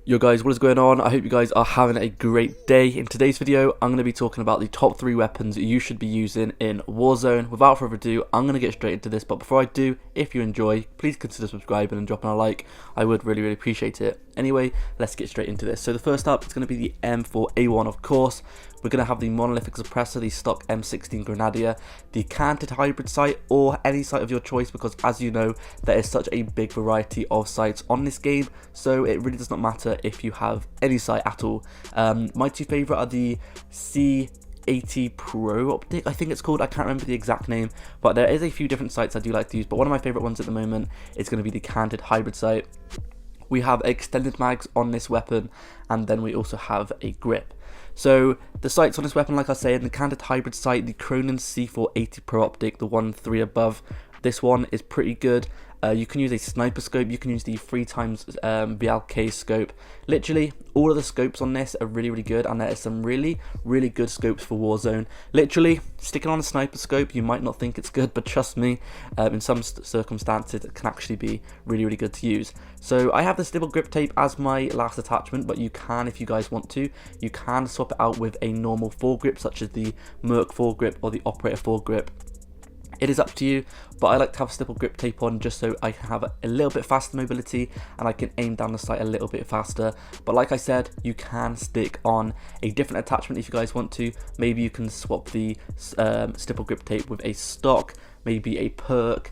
Yo guys, what is going on? I hope you guys are having a great day. In today's video, I'm going to be talking about the top 3 weapons you should be using in Warzone. Without further ado, I'm going to get straight into this, but before I do, if you enjoy, please consider subscribing and dropping a like. I would really appreciate it. Anyway, let's get straight into this. So the first up is going to be the M4A1, of course. We're going to have the monolithic suppressor, the stock M16 Grenadier, the canted hybrid sight, or any sight of your choice, because as you know, there is such a big variety of sights on this game, so it really does not matter if you have any sight at all. My two favourite are the C80 Pro optic, I think it's called. I can't remember the exact name, but there is a few different sights I do like to use, but one of my favourite ones at the moment is going to be the canted hybrid sight. We have extended mags on this weapon, and then we also have a grip. So the sights on this weapon, like I said, the canted hybrid sight, the Cronin C480 Pro optic, the 1-3 above, this one is pretty good. You can use a sniper scope, you can use the 3x BLK scope. Literally, all of the scopes on this are really good, and there are some really good scopes for Warzone. Literally, sticking on a sniper scope, you might not think it's good, but trust me, in some circumstances, it can actually be really good to use. So I have the stipple grip tape as my last attachment, but you can, if you guys want to, you can swap it out with a normal foregrip, such as the Merc foregrip or the Operator foregrip. It is up to you, but I like to have stipple grip tape on just so I can have a little bit faster mobility and I can aim down the sight a little bit faster. But like I said, you can stick on a different attachment if you guys want to. Maybe you can swap the stipple grip tape with a stock, maybe a perk.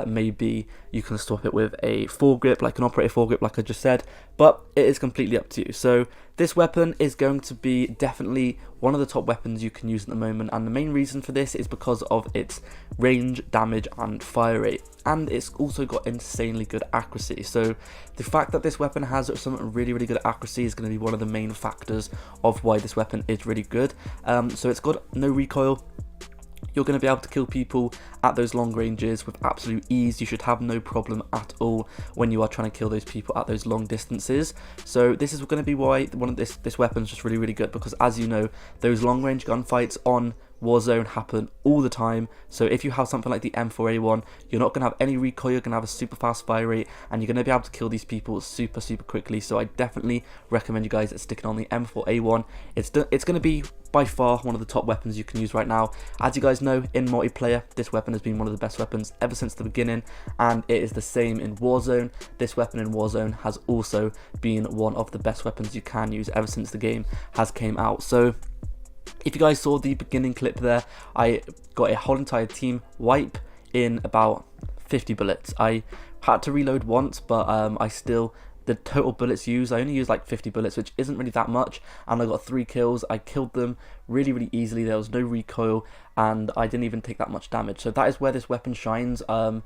Maybe you can swap it with a foregrip, like an Operator foregrip, like I just said, but it is completely up to you. So this weapon is going to be definitely one of the top weapons you can use at the moment, and the main reason for this is because of its range, damage, and fire rate, and it's also got insanely good accuracy. So the fact that this weapon has some really good accuracy is going to be one of the main factors of why this weapon is really good. So it's got no recoil. You're going to be able to kill people at those long ranges with absolute ease. You should have no problem at all when you are trying to kill those people at those long distances. So this is going to be why this weapon is just really good, because as you know, those long range gunfights on Warzone happen all the time. So if you have something like the M4A1, you're not going to have any recoil, you're going to have a super fast fire rate, and you're going to be able to kill these people super quickly. So I definitely recommend you guys sticking on the M4A1. It's going to be by far one of the top weapons you can use right now. As you guys know, in multiplayer, this weapon has been one of the best weapons ever since the beginning, and it is the same in Warzone. This weapon in Warzone has also been one of the best weapons you can use ever since the game has came out. So if you guys saw the beginning clip there, I got a whole entire team wipe in about 50 bullets. I had to reload once, but the total bullets used, I only used like 50 bullets, which isn't really that much, and I got 3 kills. I killed them really easily. There was no recoil, and I didn't even take that much damage. So that is where this weapon shines. I've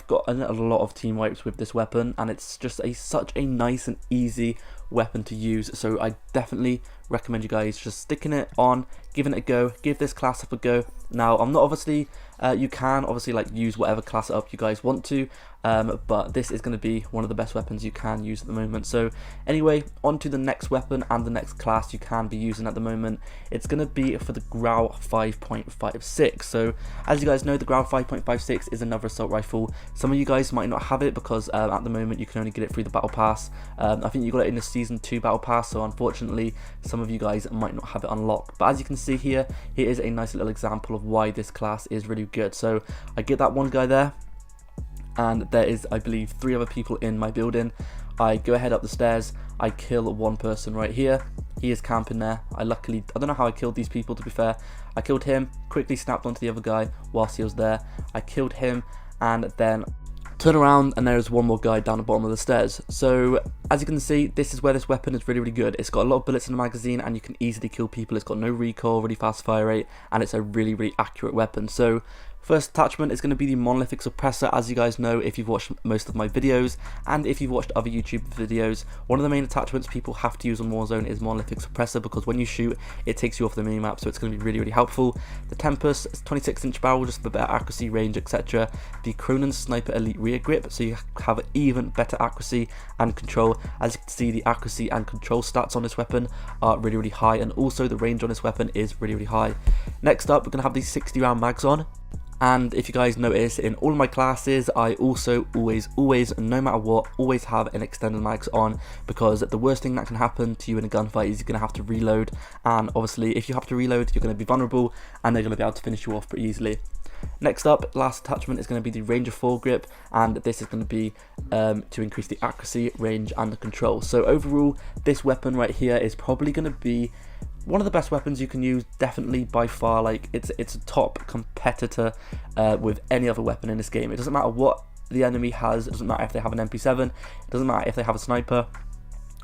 got a lot of team wipes with this weapon, and it's just such a nice and easy weapon to use. So I definitely recommend you guys just sticking it on, giving it a go. Give this class up a go. Now, I'm not obviously, you can obviously like use whatever class up you guys want to, but this is going to be one of the best weapons you can use at the moment. So anyway, on to the next weapon and the next class you can be using at the moment. It's going to be for the Grau 5.56. So as you guys know, the Grau 5.56 is another assault rifle. Some of you guys might not have it because at the moment you can only get it through the battle pass. I think you got it in the season 2 battle pass, so unfortunately some of you guys might not have it unlocked. But as you can see here is a nice little example of why this class is really good. So I get that one guy there, and there is, I believe, 3 other people in my building. I go ahead up the stairs, I kill one person right here. He is camping there. I don't know how I killed these people, to be fair. I killed him, quickly snapped onto the other guy whilst he was there. I killed him, and then turn around and there is one more guy down the bottom of the stairs. So as you can see, this is where this weapon is really good. It's got a lot of bullets in the magazine, and you can easily kill people. It's got no recoil, really fast fire rate, and it's a really accurate weapon. So first attachment is going to be the monolithic suppressor. As you guys know, if you've watched most of my videos and if you've watched other YouTube videos, one of the main attachments people have to use on Warzone is monolithic suppressor, because when you shoot, it takes you off the minimap, so it's going to be really helpful. The Tempest 26-inch barrel, just for better accuracy, range, etc. The Cronin Sniper Elite rear grip, so you have even better accuracy and control. As you can see, the accuracy and control stats on this weapon are really high, and also the range on this weapon is really high. Next up, we're going to have these 60 round mags on. And if you guys notice, in all of my classes, I also always, no matter what, always have an extended mags on, because the worst thing that can happen to you in a gunfight is you're going to have to reload, and obviously if you have to reload, you're going to be vulnerable, and they're going to be able to finish you off pretty easily. Next up, last attachment is going to be the Ranger foregrip, and this is going to be to increase the accuracy, range, and the control. So overall, this weapon right here is probably going to be one of the best weapons you can use, definitely by far. Like it's a top competitor with any other weapon in this game. It doesn't matter what the enemy has, it doesn't matter if they have an MP7, it doesn't matter if they have a sniper,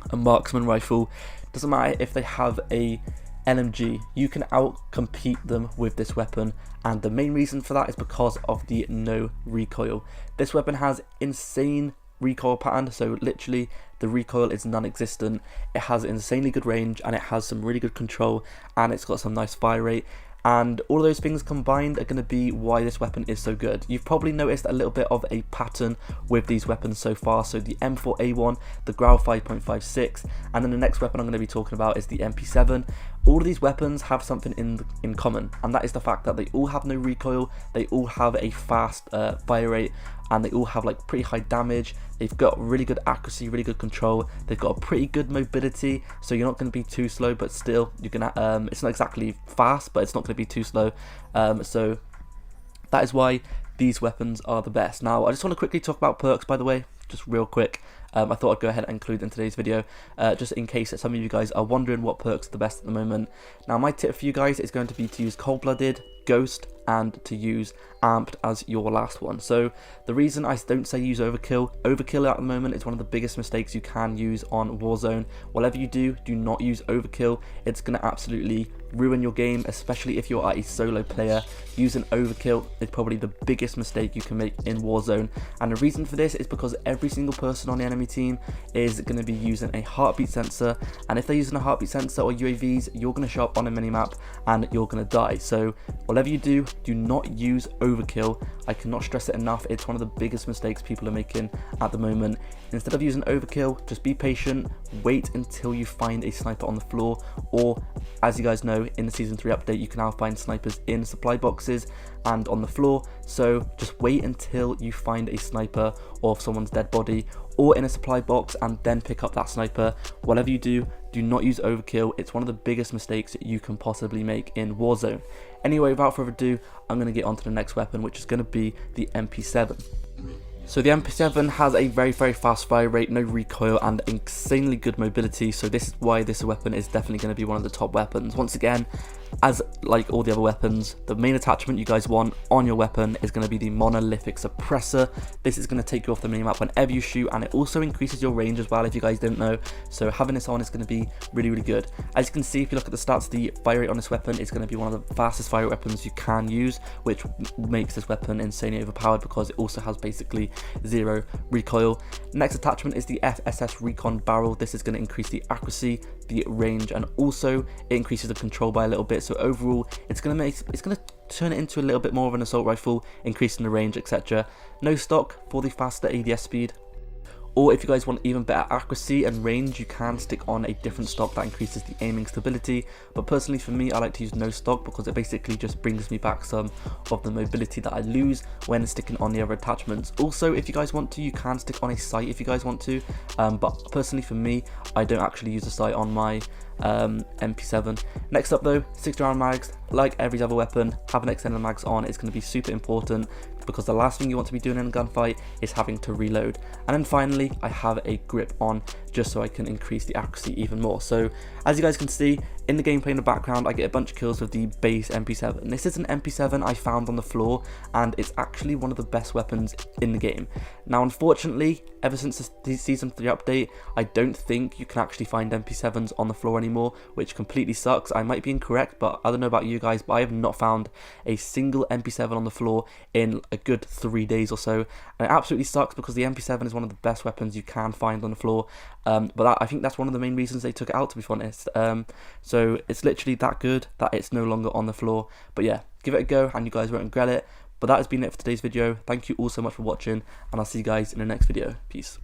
a marksman rifle, it doesn't matter if they have a LMG, you can out-compete them with this weapon, and the main reason for that is because of the no recoil. This weapon has insane recoil pattern, so literally the recoil is non-existent. It has insanely good range, and it has some really good control, and it's got some nice fire rate, and all of those things combined are going to be why this weapon is so good. You've probably noticed a little bit of a pattern with these weapons so far, so the M4A1, the Grau 5.56, and then the next weapon I'm going to be talking about is the MP7. All of these weapons have something in common, and that is the fact that they all have no recoil, they all have a fast fire rate, and they all have like pretty high damage. They've got really good accuracy, really good control, they've got a pretty good mobility, so you're not going to be too slow, but still you're gonna it's not exactly fast, but it's not going to be too slow. So that is why these weapons are the best. Now I just want to quickly talk about perks, by the way, just real quick. I thought I'd go ahead and include in today's video, just in case that some of you guys are wondering what perks are the best at the moment. Now my tip for you guys is going to be to use Cold-Blooded, Ghost, and to use Amped as your last one. So the reason I don't say use Overkill at the moment is one of the biggest mistakes you can use on Warzone. Whatever you do, do not use Overkill. It's going to absolutely ruin your game, especially if you're a solo player. Using Overkill is probably the biggest mistake you can make in Warzone, and the reason for this is because every single person on the enemy team is going to be using a heartbeat sensor, and if they're using a heartbeat sensor or UAVs, you're going to show up on a minimap and you're going to die. So whatever you do, do not use Overkill. I cannot stress it enough, it's one of the biggest mistakes people are making at the moment. Instead of using Overkill, just be patient, wait until you find a sniper on the floor, or as you guys know, in the Season 3 update, you can now find snipers in supply boxes and on the floor, so just wait until you find a sniper or someone's dead body or in a supply box and then pick up that sniper. Whatever you do, do not use Overkill. It's one of the biggest mistakes that you can possibly make in Warzone. Anyway, without further ado, I'm going to get on to the next weapon, which is going to be the MP7. So the MP7 has a very fast fire rate, no recoil, and insanely good mobility, so this is why this weapon is definitely going to be one of the top weapons. Once again, as like all the other weapons, the main attachment you guys want on your weapon is going to be the monolithic suppressor. This is going to take you off the minimap whenever you shoot, and it also increases your range as well, if you guys didn't know. So having this on is going to be really good. As you can see, if you look at the stats, the fire rate on this weapon is going to be one of the fastest fire weapons you can use, which makes this weapon insanely overpowered because it also has basically zero recoil. Next attachment is the FSS Recon barrel. This is going to increase the accuracy, the range, and also it increases the control by a little bit. So overall, it's going to turn it into a little bit more of an assault rifle, increasing the range, etc. No stock for the faster ADS speed. Or if you guys want even better accuracy and range, you can stick on a different stock that increases the aiming stability. But personally for me, I like to use no stock because it basically just brings me back some of the mobility that I lose when sticking on the other attachments. Also, if you guys want to, you can stick on a sight if you guys want to. But personally for me, I don't actually use a sight on my MP7. Next up though, 60 round mags. Like every other weapon, having extended mags on is going to be super important because the last thing you want to be doing in a gunfight is having to reload. And then finally, I have a grip on just so I can increase the accuracy even more. So as you guys can see in the gameplay in the background, I get a bunch of kills with the base MP7. This is an MP7 I found on the floor, and it's actually one of the best weapons in the game. Now unfortunately, ever since the Season 3 update, I don't think you can actually find MP7s on the floor anymore, which completely sucks. I might be incorrect, but I don't know about you guys, but I have not found a single MP7 on the floor in a good 3 days or so, and it absolutely sucks because the MP7 is one of the best weapons you can find on the floor. But I think that's one of the main reasons they took it out, to be honest. So it's literally that good that it's no longer on the floor. But yeah, give it a go and you guys won't regret it. But that has been it for today's video. Thank you all so much for watching, and I'll see you guys in the next video. Peace.